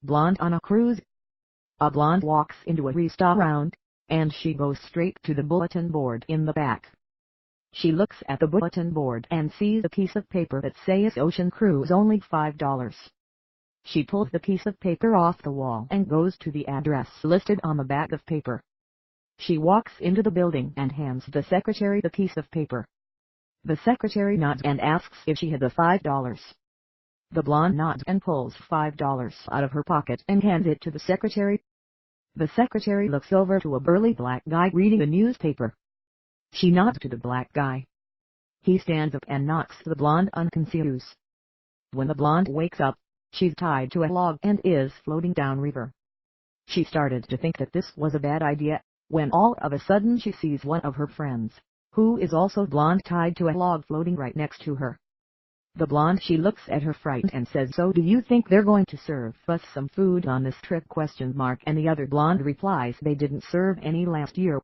Blonde on a cruise. A blonde walks into a restaurant, and she goes straight to the bulletin board in the back. She looks at the bulletin board and sees a piece of paper that says Ocean Cruise only $5. She pulls the piece of paper off the wall and goes to the address listed on the back of paper. She walks into the building and hands the secretary the piece of paper. The secretary nods and asks if she had the $5. The blonde nods and pulls $5 out of her pocket and hands it to the secretary. The secretary looks over to a burly black guy reading a newspaper. She nods to the black guy. He stands up and knocks the blonde unconscious. When the blonde wakes up, she's tied to a log and is floating downriver. She started to think that this was a bad idea, when all of a sudden she sees one of her friends, who is also blonde, tied to a log floating right next to her. The blonde, she looks at her frightened and says, "So do you think they're going to serve us some food on this trip?" And the other blonde replies, "They didn't serve any last year."